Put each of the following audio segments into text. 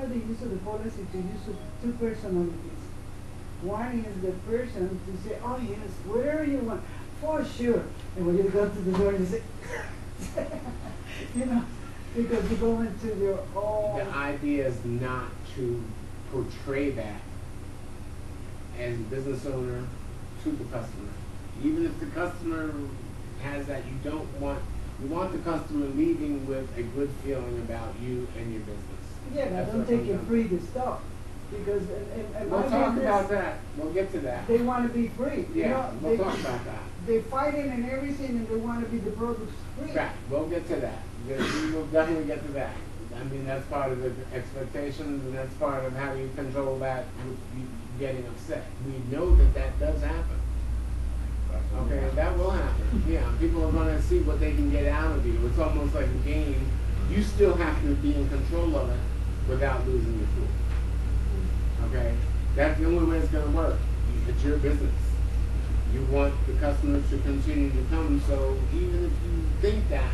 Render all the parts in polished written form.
of the use of the policy to use two personalities. One is the person to say, oh yes, whatever you want, for sure. And when you go to the door, you say, you know, because you go into your own. The idea is not to portray that as a business owner to the customer. Even if the customer has that, you want the customer leaving with a good feeling about you and your business. Yeah, but don't take it free to stop. Because we'll talk about that. We'll get to that. They want to be free. Yeah, you know, we'll talk about that. They're fighting and everything, and they want to be the products free. Right, we'll get to that. We will definitely get to that. I mean, that's part of the expectations, and that's part of how you control that with you getting upset. We know that that does happen. Okay, that will happen. Yeah, people are going to see what they can get out of you. It's almost like a game. You still have to be in control of it without losing your cool. Okay, that's the only way it's going to work. It's your business. You want the customers to continue to come, so even if you think that,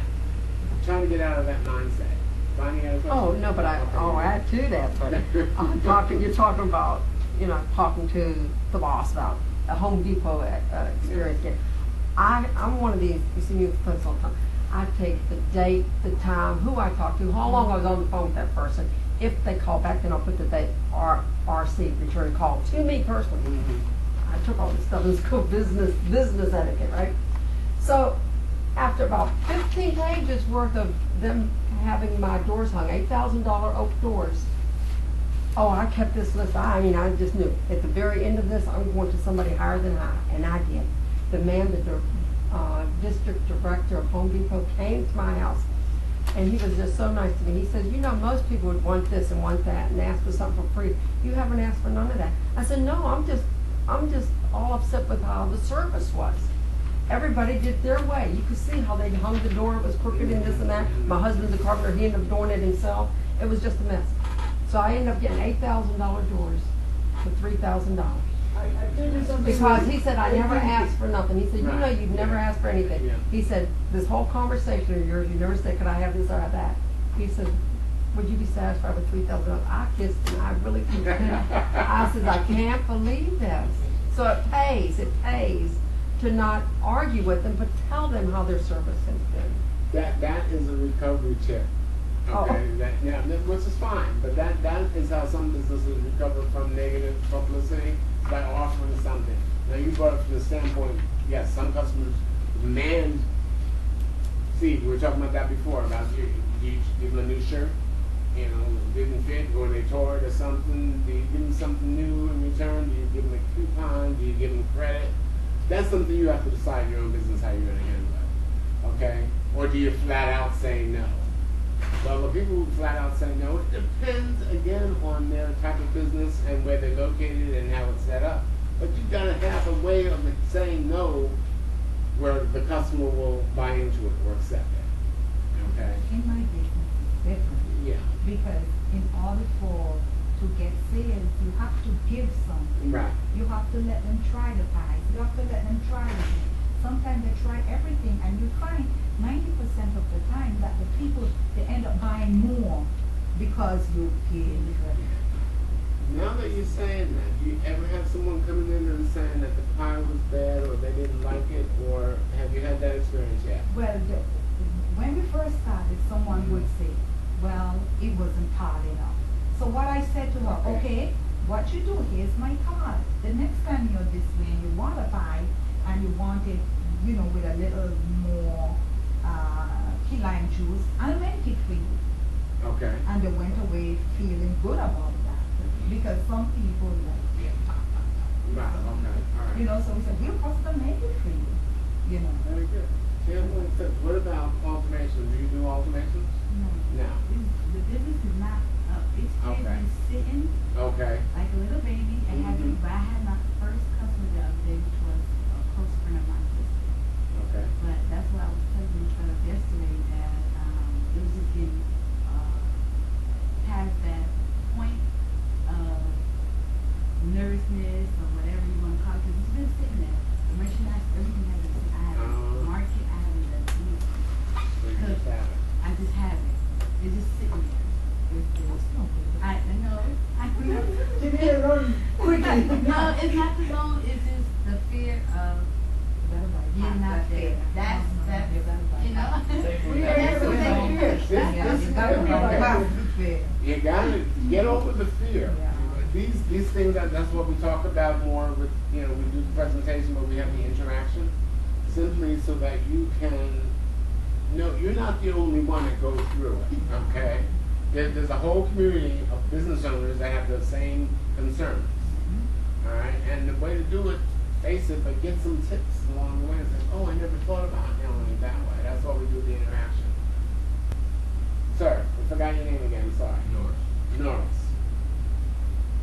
trying to get out of that mindset. Finding out. Oh no, but I'll add to that. But you're talking about, you know, talking to the boss about a Home Depot experience. Yes. I'm one of these. You see me with clips all the time. I take the date, the time, who I talked to, how long I was on the phone with that person. If they call back, then I'll put the date, RC, return call, to me personally. Mm-hmm. I took all this stuff in school, business etiquette, right? So after about 15 pages worth of them having my doors hung, $8,000 oak doors, oh, I kept this list. I mean, I just knew. At the very end of this, I'm going to somebody higher than I, and I did. The man, the district director of Home Depot, came to my house, and he was just so nice to me. He said, you know, most people would want this and want that and ask for something for free. You haven't asked for none of that. I said, no, I'm just all upset with how the service was. Everybody did their way. You could see how they hung the door. It was crooked and this and that. My husband's a carpenter. He ended up doing it himself. It was just a mess. So I ended up getting $8,000 doors for $3,000. Because he said, I never asked for nothing. He said, you know, you've never asked for anything. Yeah. He said, this whole conversation of yours, you never said, could I have this or have that? He said, would you be satisfied with $3,000? I kissed him. I really couldn't. I said, I can't believe this. So it pays to not argue with them, but tell them how their service has been. That is a recovery tip. Okay, which is fine, but that is how some businesses recover from negative publicity, by offering something. Now you brought up from the standpoint, yes, some customers demand. See, we were talking about that before, about you give them a new shirt, you know, didn't fit, or they tore it or something. Do you give them something new in return? Do you give them a coupon? Do you give them credit? That's something you have to decide in your own business how you're going to handle it. Okay? Or do you flat out say no? Well, the people who flat out say no, it depends again on their type of business and where they're located and how it's set up. But you've got to have a way of saying no where the customer will buy into it or accept it. Okay? In my business, it's different. Yeah. Because in order to get sales, you have to give something. Right. You have to let them try the pies. You have to let them try everything. Sometimes they try everything, and you find 90% of the time that the people, they end up buying more because you give. Now that you're saying that, do you ever have someone coming in and saying that the pie was bad or they didn't like it, or have you had that experience yet? Well, when we first started, someone would say, well, it wasn't hard enough. So what I said to her, okay, what you do, here's my card. The next time you're this way and you want a pie, and you want it, you know, with a little more key lime juice, I'll make it for you. Okay. And they went away feeling good about that. Because some people like, right, okay, all right. you know, so we said, we'll custom make it for you, you know. Very good. What about alterations? Do you do alterations? No. No. The business is not up. It's been sitting like a little baby. I had my first customer the other day, which was a close friend of mine. Okay. But that's why I was telling each other yesterday that it was just getting past that point of nervousness or whatever you want to call it, because it's been sitting there. The merchandise, everything has it's not the loan, it's just the fear of you're not there. That's, you know. We are That's here what to they make fear. fears. You gotta get over the fear. These things, that's what we talk about more with, we do the presentation, but we have the interaction, simply so that you can, you're not the only one that goes through it, okay? There's a whole community of business owners that have the same concerns, all right? And the way to do it, face it, but get some tips along the way and say, oh, I never thought about handling it that way. That's why we do the interaction. Sir, I forgot your name again, sorry. Norris.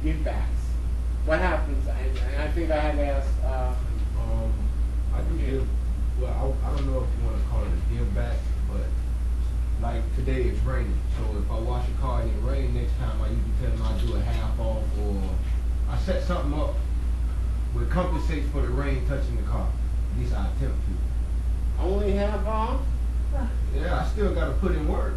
Give backs. What happens? And I think I had asked. I do give. Well, I don't know if you want to call it a give back, but like today it's raining, so if I wash a car and it rains next time, I usually tell them I do a half off, or I set something up that compensates for the rain touching the car. At least I attempt to. Only half off? Yeah, I still got to put in work.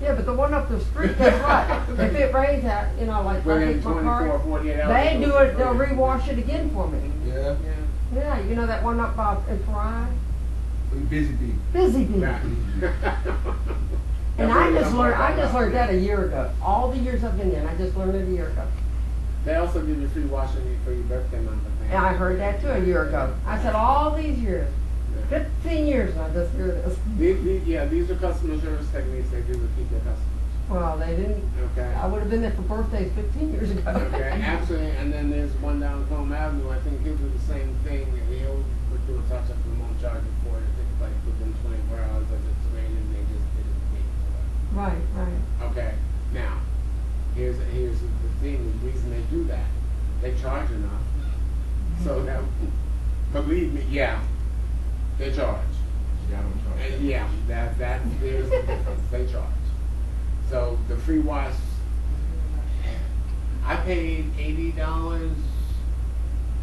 Yeah, but the one up the street, guess what? If it rains out, like I Within take my 24, car, 48 hours. they do it, they'll rewash it again for me. Yeah. Yeah, you know that one up by in Ferrari? Busy bee. Busy bee. Yeah. And I just learned that a year ago. All the years I've been there, and I just learned it a year ago. They also give you free washing for your birthday month, I think. And I heard that too a year ago. I said all these years, 15 years, and I just hear this. These are customer service techniques they do to keep their customers. Well, they didn't. Okay. I would have been there for birthdays 15 years ago. Okay, absolutely. And then there's one down Combe Avenue. I think he'll do the same thing. He'll do a touch up and won't charge you for it. I think like within 24 hours of it's raining, they just did it the day before. Right. Okay. Now, here's the thing. The reason they do that, they charge enough, so that believe me, they charge. Yeah, I don't charge. And there's the difference. They charge. So the free wash, I paid $80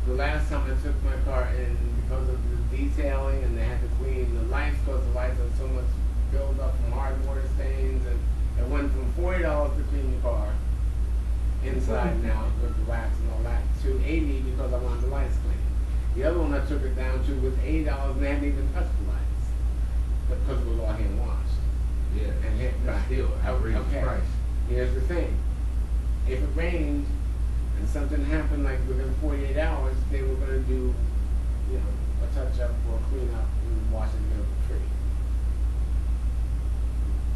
the last time I took my car in because of the detailing, and they had to clean the lights because the lights had so much build up from hard water stains, and it went from $40 to clean the car inside and out with the wax and all that to $80 because I wanted the lights cleaned. The other one I took it down to was $80 and they hadn't even touched the lights because it was all hand washed. Yeah, And that's still outrageous price. Here's the thing. If it rained and something happened like within 48 hours, they were going to do, a touch up or a clean up and wash it again for free.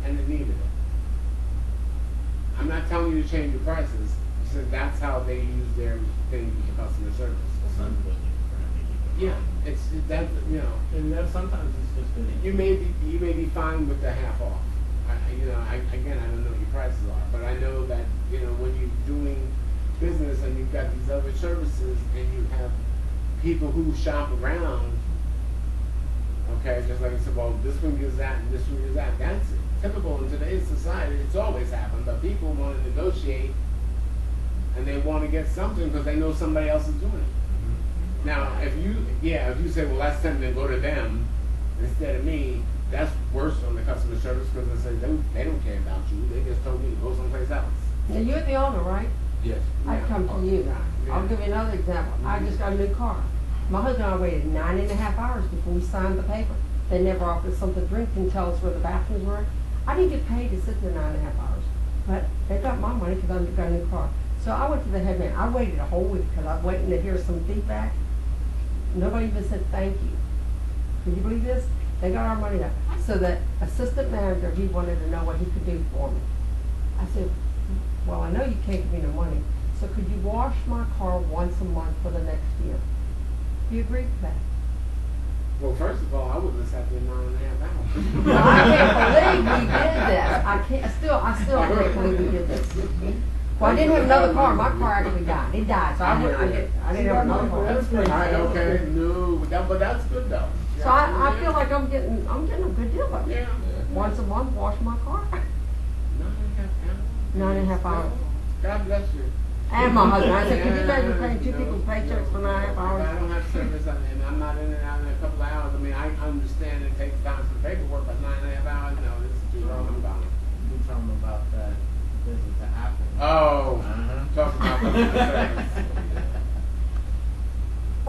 And they needed it. I'm not telling you to change your prices. I said that's how they use their thing for customer service. Yeah, And that sometimes it's just good. You may be fine with the half off. Again, I don't know what your prices are, but I know that when you're doing business and you've got these other services and you have people who shop around. Okay, just like I said, well, this one gives that and this one gives that. That's typical in today's society. It's always happened, but people want to negotiate and they want to get something because they know somebody else is doing it. Now, if you say, well, that's something to go to them instead of me, that's worse on the customer service because they say they don't care about you. They just told me to go someplace else. Now, you're the owner, right? Yes. I'd come to you. Yeah. I'll give you another example. I just got a new car. My husband and I waited 9.5 hours before we signed the paper. They never offered us something to drink and tell us where the bathrooms were. I didn't get paid to sit there 9.5 hours, but they got my money because I got a new car. So I went to the head man. I waited a whole week because I was waiting to hear some feedback. Nobody even said thank you. Can you believe this? They got our money back. So the assistant manager, he wanted to know what he could do for me. I said, well, I know you can't give me no money, so could you wash my car once a month for the next year? Do you agree with that? Well, first of all, I wouldn't have sat there 9.5 hours. No, I can't believe we did this. I still can't believe we did this. Well, I didn't have another car. My car actually died. It died, so I didn't have another car. That's pretty good. Okay, no, but that's good though. So I feel like I'm getting a good deal of it. Yeah. Once a month, wash my car. 9.5 hours. God bless you. And my husband. I said, could you imagine paying two people's paychecks for 9.5 hours? I don't have service and I'm not in and out in a couple of hours. I mean, I understand it takes time for the paperwork, but 9.5 hours, no, this is too long. I'm gone. Do something about that business to happen. Oh, talk about customer service.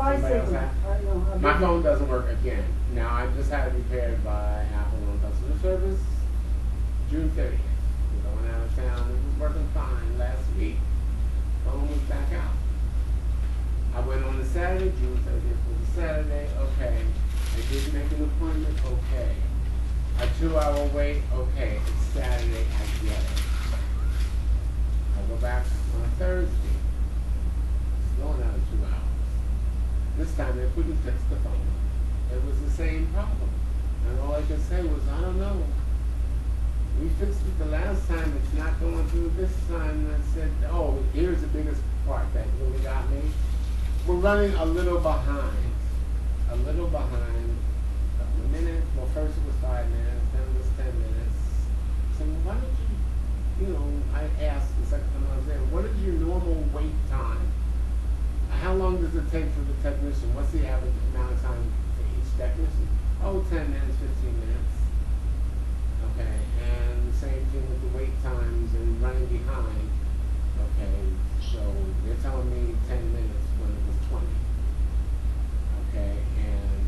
I somebody say, else had. I know. My phone doesn't work again. Now, I just had it repaired by Apple on customer service June 30th. Because I went out of town. It was working fine last week. Phone was back out. I went on the Saturday, June 30th was a Saturday, okay. I did make an appointment, okay. A 2-hour wait, okay. It's Saturday, I get it. I go back on a Thursday. Still another 2 hours. This time they couldn't fix the phone. It was the same problem. And all I could say was, I don't know. We fixed it the last time, it's not going through this time. And I said, oh, here's the biggest part that really got me. We're running a little behind. A little behind. A couple of minutes. Well, first it was 5 minutes, then it was 10 minutes. So why don't you know, I asked the second time I was there, what is your normal wait time? How long does it take for the technician? What's the average amount of time for each technician? Oh, 10 minutes, 15 minutes. Okay, and the same thing with the wait times and running behind. Okay, so they're telling me 10 minutes when it was 20. Okay, and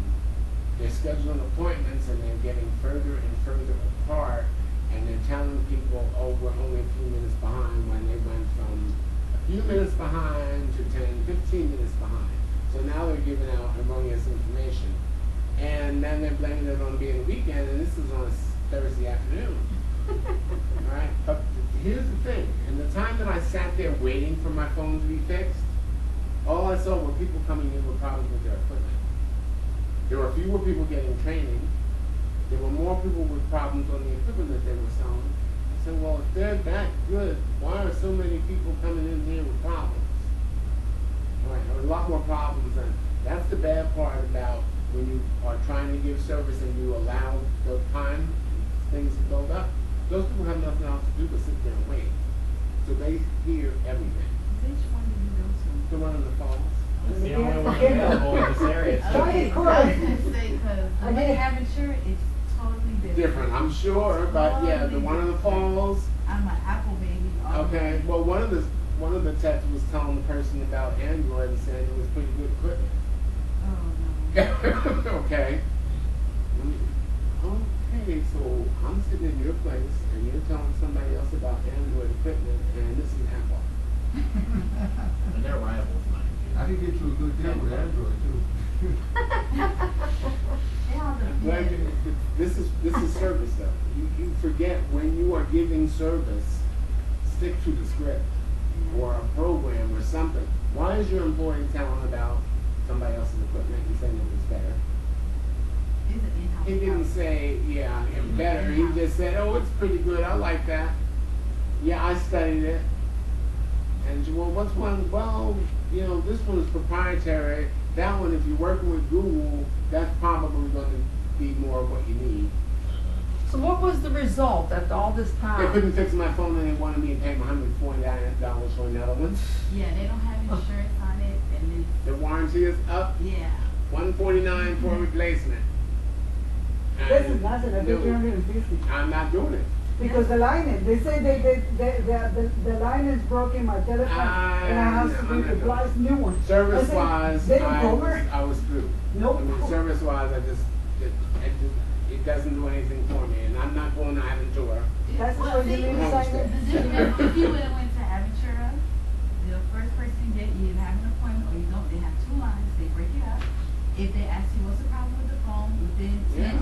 they're scheduling appointments and they're getting further and further apart, and they're telling people, oh, we're only a few minutes behind, when they went from a few minutes behind to 10, 15 minutes behind. So now they're giving out erroneous information. And then they're blaming it on being a weekend, and this is on a Thursday afternoon. Alright? But here's the thing. In the time that I sat there waiting for my phone to be fixed, all I saw were people coming in with problems with their equipment. There were fewer people getting training. There were more people with problems on the equipment that they were selling. I said, well, if they're that good, why are so many people coming in here with problems? Alright, there were a lot more problems, and that's the bad part about when you are trying to give service and you allow the time, things to build up. Those people have nothing else to do but sit there and wait. So they hear everything. Which one did you go to? The one in the falls. It's the only one available in this area. Okay, Cool. I was gonna say, cause the way they have insurance is totally different. Different, I'm sure, but yeah, the one in the falls. I'm an Apple baby. Okay, well, one of the techs was telling the person about Android and saying it was pretty good equipment. Oh, no. Okay. Okay, so I'm sitting in your place and you're telling somebody else about Android equipment, and this is Apple. And they're rivals, mind you. I can get you a good deal with Android too. They all Well, depend. this is service though. You forget when you are giving service, stick to the script or a program or something. Why is your employee telling about somebody else's equipment and saying it was better? It's an in-house He didn't product. say, yeah, it's better. He just said, oh, it's pretty good. I like that. Yeah, I studied it. And she, well, what's one? Well, you know, this one is proprietary. That one, if you're working with Google, that's probably going to be more of what you need. So what was the result after all this They time? couldn't fix my phone and they wanted me to pay them $149 for another one. Yeah, they don't have insurance on it, and The warranty is up, yeah. $149 for a replacement. This is And nothing, I no, think 250. I'm not doing it. Because the line is, they say the line is broken, my telephone, and I have to I'm not replace new one. Service I wise, said, they don't cover? I was through. Nope. I mean, service wise, it doesn't do anything for me, and I'm not going to Aventura. That's Well, what you see, need to sign in. if you would have went to Aventura, the first person you get, you either have an appointment or you don't. They have two lines, they break it up. If they ask you what's the problem with the phone, within 10